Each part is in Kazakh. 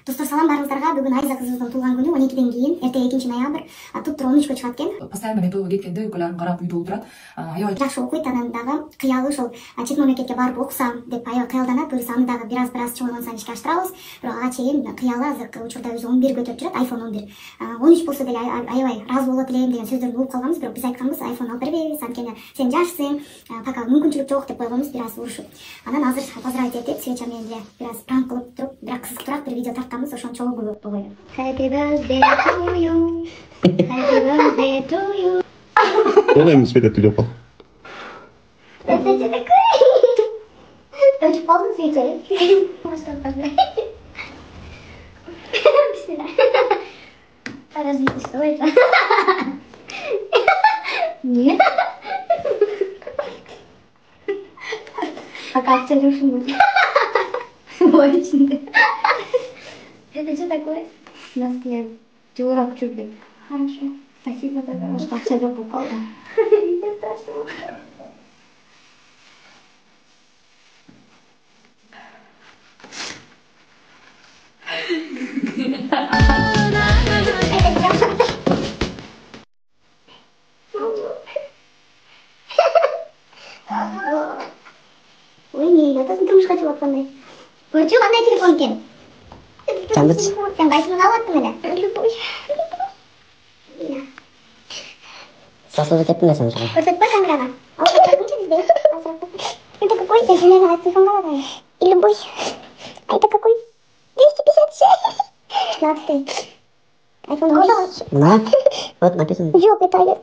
Достор, салам баарыңыздарга. Бүгүн Айза кызыбыздын туулган күнү 12ден кийин, эртең 2-ноябрь. Туп-тура 13кө чыгат экен. Постоянно мен тойго кеткенде өлкөлөрүн карап үйдө отурат. Аябай жакшы окуйт, анан дагы кыялы ошол чет мамлекетке барып окусам деп аябай кыялданат. Буюрса аны дагы бир чоңойгон ишке аштырабыз. Бирок ага чейин кыялы азыркы учурда өзү 11 көтөрүп жүрөт, iPhone 11. 13 болсо деле аябай разы болот элем деген сөздөрдү угуп калганбыз, бирок биз айтканбыз, iPhone алып бербейбиз, анткени сен жашсың, пока мүмкүнчүлүк жок деп койгонбуз, бир аз урушуп. Анан азыр поздравить этип, свеча менен эле бир аз пранк кылып туруп, бирок кызыктуураак бир видео тартканбыз, ошону чогуу көрүп койгон. Happy birthday to you. Happy birthday to you. Olay mı Sveta Tülopal? Ölçüp aldın Sveta. Bismillah. Паразит, что это? Нет. А как ты решил? Очень. Это что такое? Нас я чего чудо. Хорошо. Спасибо за то, что все попало. Не страшно. Ой, не, я тоже думаю, что хочу отпадать. Вы что, на телефон кем? Sen kaysını alattın hele. Любовь. Сосуды теппин мен сен. Көрсөтпө камерага. Алып көргүнчү бизде. Это какой? Ты меня телефон каладың. И любовь. А это какой? 256. 16. Айфон қанша? Мына. Вот написано. Жоқ, это iOS.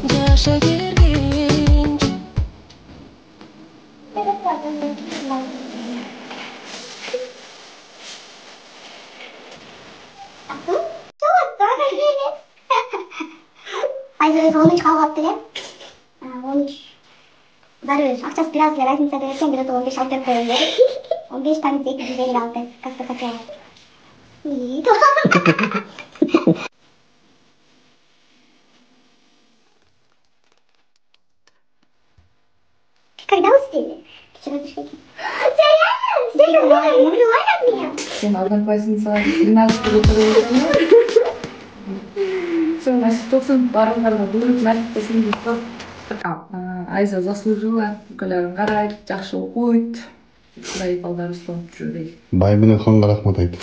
Жаша берген. Айза 13 қалғапты, иә? 13. Бәрі ақшасы біраз разница берсең, бір 15 алып беріп қойын деді. 15 таңыз 250 алды. Как-то хотела. Когда успели? Вчера пришли. Серьезно? Убивай от меня? Сен одноклассница 13 отурып. Все, значит, тосын барыңдарга буйрук мәртебесин дейт. Айза заслужила, өлкөлөрүн карайт, жакшы окуйт. Кудай балдар устун жүрөйт. Бай менен ханга рахмат айт.